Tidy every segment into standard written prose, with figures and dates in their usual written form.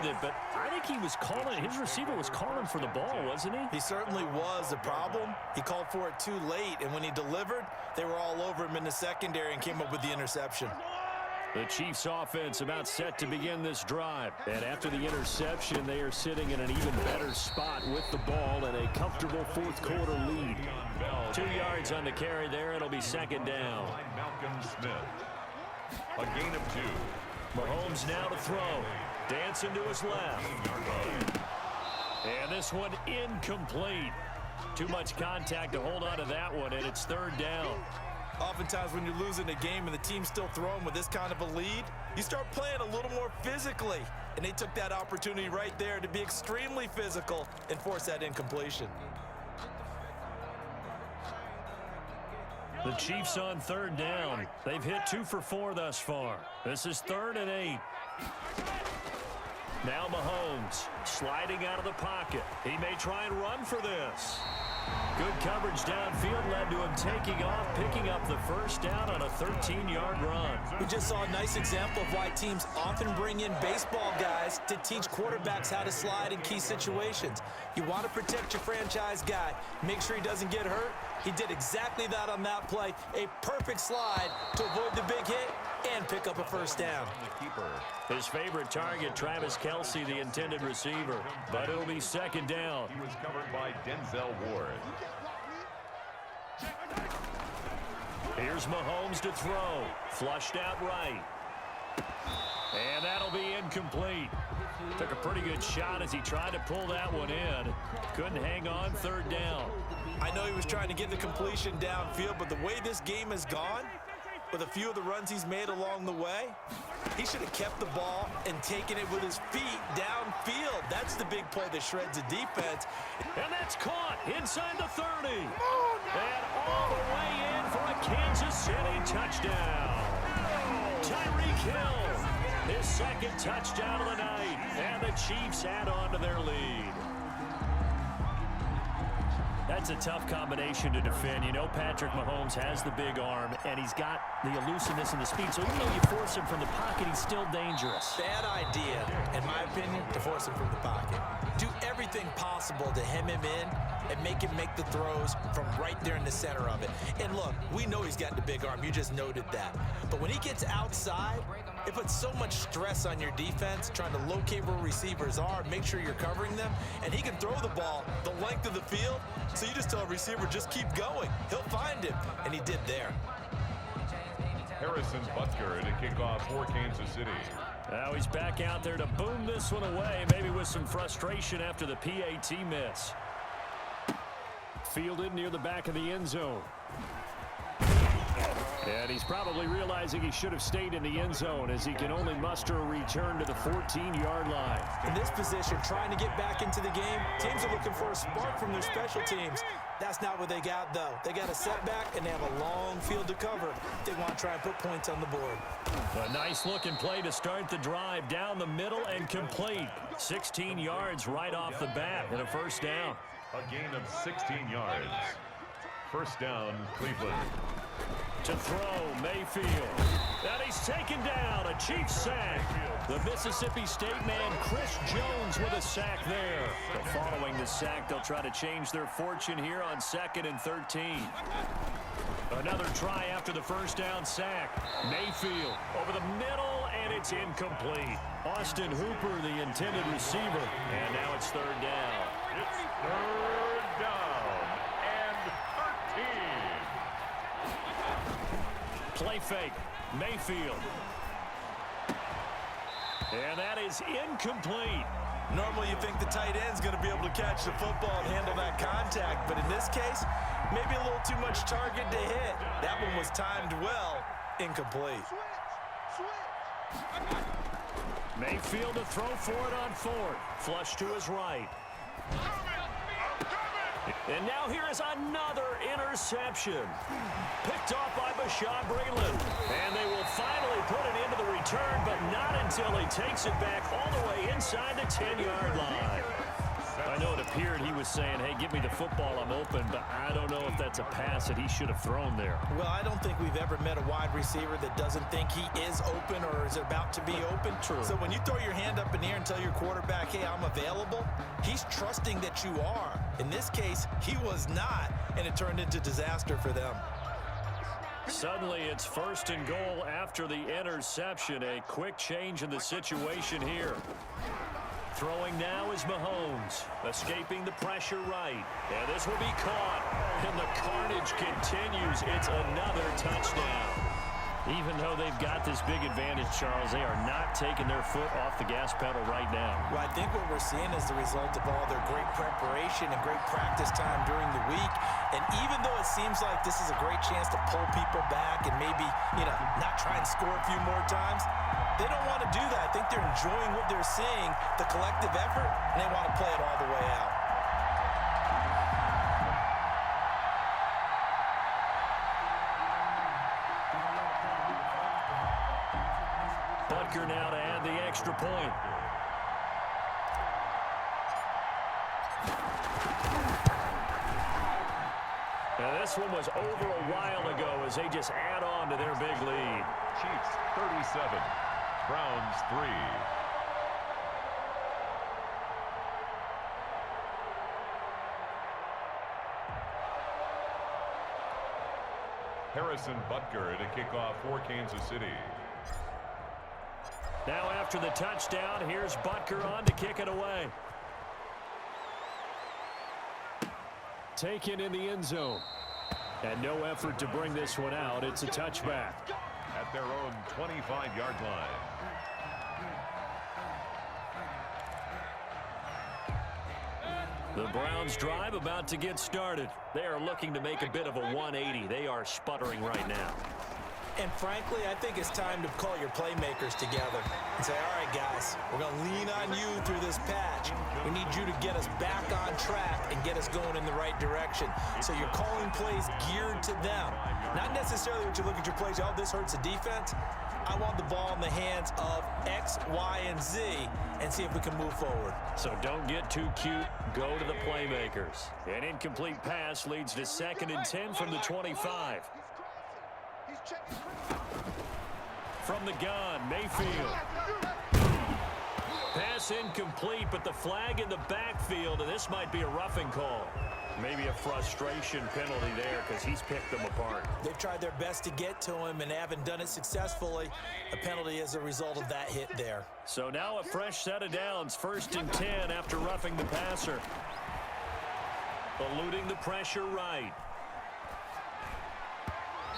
with it, but I think he was calling, his receiver was calling for the ball, wasn't he? He certainly was. The problem, he called for it too late, and when he delivered, they were all over him in the secondary and came up with the interception. The Chiefs offense about set to begin this drive. And after the interception, they are sitting in an even better spot with the ball and a comfortable fourth quarter lead. 2 yards on the carry there. It'll be second down. Malcolm Smith. A gain of 2. Mahomes now to throw. Dancing to his left. And this one incomplete. Too much contact to hold on to that one, and it's third down. Oftentimes when you're losing a game and the team's still throwing with this kind of a lead, you start playing a little more physically. And they took that opportunity right there to be extremely physical and force that incompletion. The Chiefs on third down. They've hit 2 for 4 thus far. This is 3rd and 8. Now Mahomes sliding out of the pocket. He may try and run for this. Good coverage downfield led to him taking off, picking up the first down on a 13-yard run. We just saw a nice example of why teams often bring in baseball guys to teach quarterbacks how to slide in key situations. You want to protect your franchise guy, make sure he doesn't get hurt. He did exactly that on that play. A perfect slide to avoid the big hit and pick up a first down. His favorite target, Travis Kelce, the intended receiver. But it'll be second down. He was covered by Denzel Ward. Here's Mahomes to throw. Flushed out right. And that'll be incomplete. Took a pretty good shot as he tried to pull that one in. Couldn't hang on, third down. I know he was trying to get the completion downfield, but the way this game has gone, with a few of the runs he's made along the way, he should have kept the ball and taken it with his feet downfield. That's the big play that shreds the defense. And that's caught inside the 30. And all the way in for a Kansas City touchdown. Tyreek Hill, his second touchdown of the night. And the Chiefs add on to their lead. That's a tough combination to defend. You know Patrick Mahomes has the big arm, and he's got the elusiveness and the speed. So even though you force him from the pocket, he's still dangerous. Bad idea, in my opinion, to force him from the pocket. Do everything possible to hem him in and make him make the throws from right there in the center of it. And look, we know he's got the big arm. You just noted that. But when he gets outside, it puts so much stress on your defense trying to locate where receivers are, make sure you're covering them, and he can throw the ball the length of the field, so you just tell a receiver, just keep going. He'll find him, and he did there. Harrison Butker to kick off for Kansas City. Now he's back out there to boom this one away, maybe with some frustration after the PAT miss. Fielded near the back of the end zone. And he's probably realizing he should have stayed in the end zone as he can only muster a return to the 14-yard line. In this position, trying to get back into the game, teams are looking for a spark from their special teams. That's not what they got, though. They got a setback, and they have a long field to cover. They want to try and put points on the board. A nice-looking play to start the drive down the middle and complete. 16 yards right off the bat and a first down. A gain of 16 yards. First down, Cleveland. To throw, Mayfield. And he's taken down, a Chiefs sack. The Mississippi State man, Chris Jones, with a sack there. But following the sack, they'll try to change their fortune here on 2nd and 13. Another try after the first down sack. Mayfield over the middle, and it's incomplete. Austin Hooper, the intended receiver. And now it's third down. It's third down and 13. Play fake, Mayfield. And that is incomplete. Normally you think the tight end's going to be able to catch the football and handle that contact, but in this case, maybe a little too much target to hit. That one was timed well, incomplete. Mayfield to throw for it on 4th. Flush to his right. And now here is another interception. Picked off by Bashaud Breeland. And they will finally put it into the return, but not until he takes it back all the way inside the 10-yard line. I know it appeared he was saying, hey, give me the football, I'm open, but I don't know if that's a pass that he should have thrown there. Well, I don't think we've ever met a wide receiver that doesn't think he is open or is about to be open. True. So when you throw your hand up in the air and tell your quarterback, hey, I'm available, he's trusting that you are. In this case, he was not, and it turned into disaster for them. Suddenly, it's 1st and goal after the interception. A quick change in the situation here. Throwing now is Mahomes, escaping the pressure right. And this will be caught, and the carnage continues. It's another touchdown. Even though they've got this big advantage, Charles, they are not taking their foot off the gas pedal right now. Well, I think what we're seeing is the result of all their great preparation and great practice time during the week. And even though it seems like this is a great chance to pull people back and maybe, not try and score a few more times, they don't want to do that. I think they're enjoying what they're seeing, the collective effort, and they want to play it all the way out. Butker now to add the extra point. Now this one was over a while ago as they just add on to their big lead. Chiefs 37, Browns 3. Harrison Butker to kick off for Kansas City. Now after the touchdown, here's Butker on to kick it away. Taken in the end zone. And no effort to bring this one out. It's a touchback. At their own 25-yard line. The Browns drive about to get started. They are looking to make a bit of a 180. They are sputtering right now. And frankly, I think it's time to call your playmakers together and say, all right, guys, we're going to lean on you through this patch. We need you to get us back on track and get us going in the right direction. So you're calling plays geared to them. Not necessarily what you look at your plays, oh, this hurts the defense. I want the ball in the hands of X, Y, and Z and see if we can move forward. So don't get too cute. Go to the playmakers. An incomplete pass leads to 2nd and 10 from the 25. From the gun, Mayfield. Pass incomplete, but the flag in the backfield, and this might be a roughing call. Maybe a frustration penalty there because he's picked them apart. They've tried their best to get to him and haven't done it successfully. A penalty as a result of that hit there. So now a fresh set of downs, 1st and 10 after roughing the passer. Eluding the pressure right.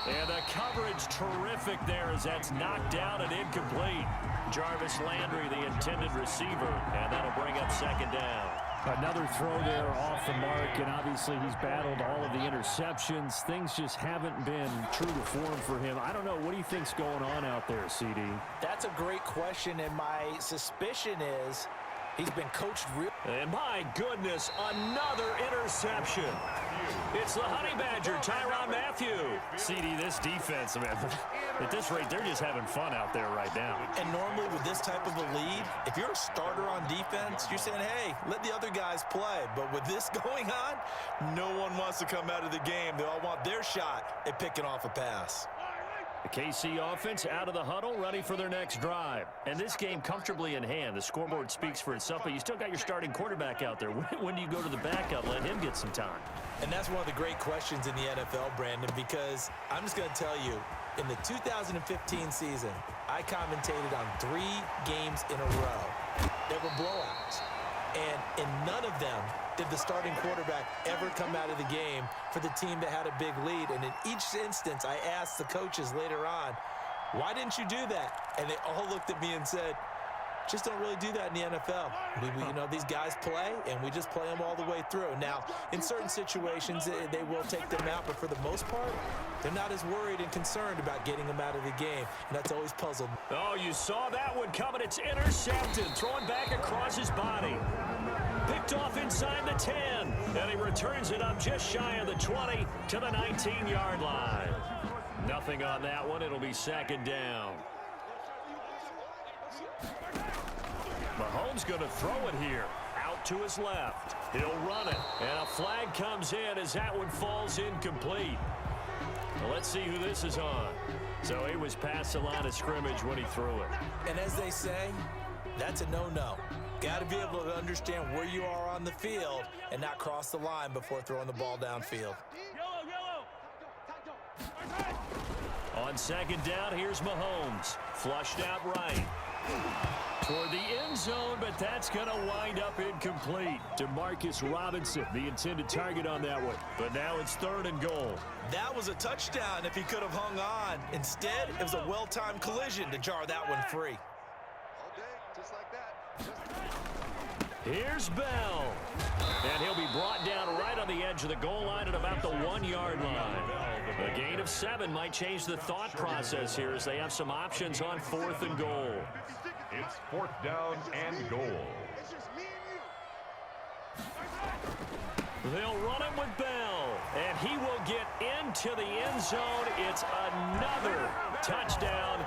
And the coverage terrific there as that's knocked down and incomplete. Jarvis Landry, the intended receiver, and that'll bring up 2nd down. Another throw there off the mark, and obviously he's battled all of the interceptions. Things just haven't been true to form for him. I don't know. What do you think's going on out there, CD? That's a great question, and my suspicion is he's been coached real. And my goodness, another interception. It's the Honey Badger, Tyrann Mathieu. CD, this defense, man, at this rate, they're just having fun out there right now. And normally with this type of a lead, if you're a starter on defense, you're saying, hey, let the other guys play. But with this going on, no one wants to come out of the game. They all want their shot at picking off a pass. The KC offense out of the huddle, ready for their next drive. And this game comfortably in hand. The scoreboard speaks for itself, but you still got your starting quarterback out there. When do you go to the backup and let him get some time? And that's one of the great questions in the NFL, Brandon, because I'm just going to tell you, in the 2015 season, I commentated on 3 games in a row. There were blowouts. And in none of them did the starting quarterback ever come out of the game for the team that had a big lead. And in each instance, I asked the coaches later on, why didn't you do that? And they all looked at me and said, just don't really do that in the NFL. These guys play, and we just play them all the way through. Now, in certain situations, they will take them out, but for the most part, they're not as worried and concerned about getting them out of the game, and that's always puzzled me. Oh, you saw that one coming. It's intercepted, throwing back across his body. Picked off inside the 10, and he returns it up just shy of the 20 to the 19-yard line. Nothing on that one. It'll be 2nd down. Mahomes going to throw it here. Out to his left. He'll run it. And a flag comes in as that one falls incomplete. Well, let's see who this is on. So he was past the line of scrimmage when he threw it. And as they say, that's a no-no. Got to be able to understand where you are on the field and not cross the line before throwing the ball downfield. On second down, here's Mahomes. Flushed out right. Toward the end zone, but that's going to wind up incomplete. Demarcus Robinson, the intended target on that one. But now it's 3rd and goal. That was a touchdown if he could have hung on. Instead, it was a well-timed collision to jar that one free. Here's Bell. And he'll be brought down right on the edge of the goal line at about the 1-yard line. A gain of 7 might change the thought process here as they have some options on 4th and goal. It's 4th down and goal. They'll run it with Bell, and he will get into the end zone. It's another touchdown.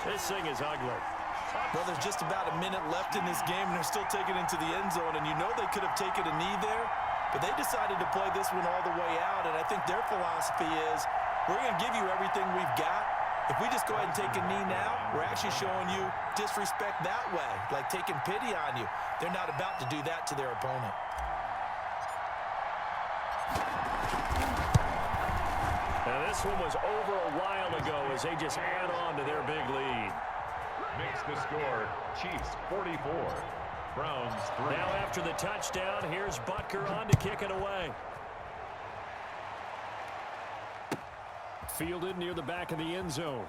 This thing is ugly. Well, there's just about a minute left in this game, and they're still taking it into the end zone. And you know they could have taken a knee there, but they decided to play this one all the way out. And I think their philosophy is, we're going to give you everything we've got. If we just go ahead and take a knee now, we're actually showing you disrespect that way, like taking pity on you. They're not about to do that to their opponent. Now, this one was over a while ago as they just add on to their big lead. Makes the score Chiefs 44, Browns 3. Now after the touchdown, here's Butker on to kick it away. Fielded near the back of the end zone.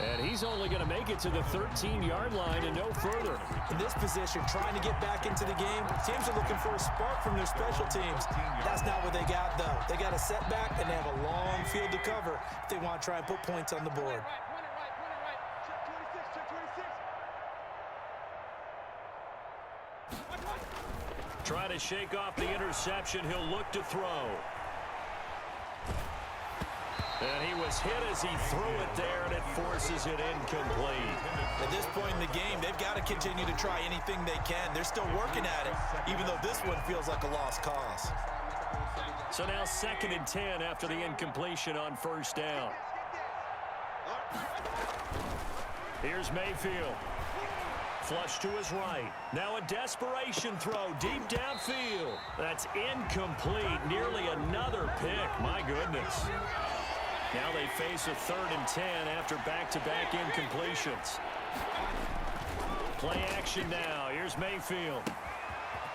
And he's only going to make it to the 13-yard line and no further. In this position, trying to get back into the game, teams are looking for a spark from their special teams. That's not what they got, though. They got a setback, and they have a long field to cover if they want to try and put points on the board. Try to shake off the interception. He'll look to throw. And he was hit as he threw it there, and it forces it incomplete. At this point in the game, they've got to continue to try anything they can. They're still working at it, even though this one feels like a lost cause. So now 2nd and 10 after the incompletion on 1st down. Here's Mayfield. Flush to his right. Now a desperation throw deep downfield. That's incomplete. Nearly another pick. My goodness. Now they face a 3rd and 10 after back-to-back incompletions. Play action now. Here's Mayfield.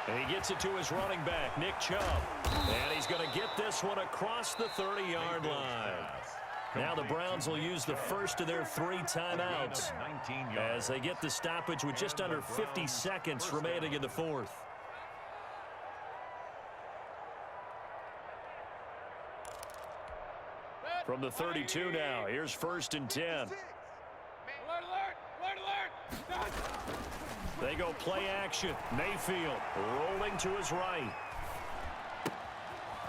And he gets it to his running back, Nick Chubb. And he's going to get this one across the 30-yard line. Now the Browns will use the first of their 3 timeouts as they get the stoppage with just under 50 seconds remaining in the 4th. From the 32 now, here's 1st and 10. They go play action. Mayfield rolling to his right.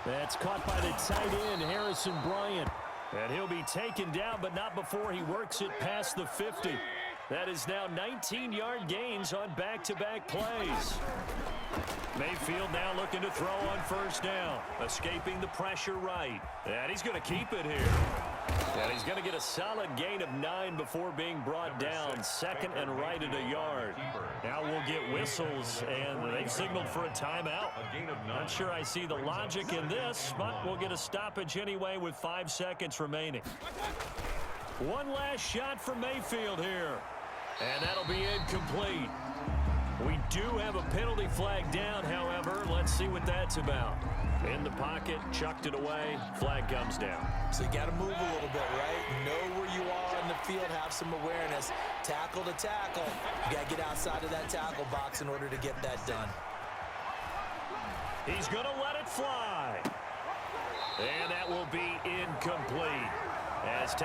That's caught by the tight end, Harrison Bryant. And he'll be taken down, but not before he works it past the 50. That is now 19-yard gains on back-to-back plays. Mayfield now looking to throw on 1st down. Escaping the pressure right. And he's going to keep it here. And he's going to get a solid gain of 9 before being brought down. 2nd and right at a yard. Now we'll get whistles, and they've signaled for a timeout. Not sure I see the logic in this, but we'll get a stoppage anyway with 5 seconds remaining. One last shot from Mayfield here. And that'll be incomplete. We do have a penalty flag down, however. Let's see what that's about. In the pocket, chucked it away, flag comes down. So you got to move a little bit, right? Know where you are in the field, have some awareness. Tackle to tackle. You got to get outside of that tackle box in order to get that done. He's going to let it fly. And that will be incomplete. As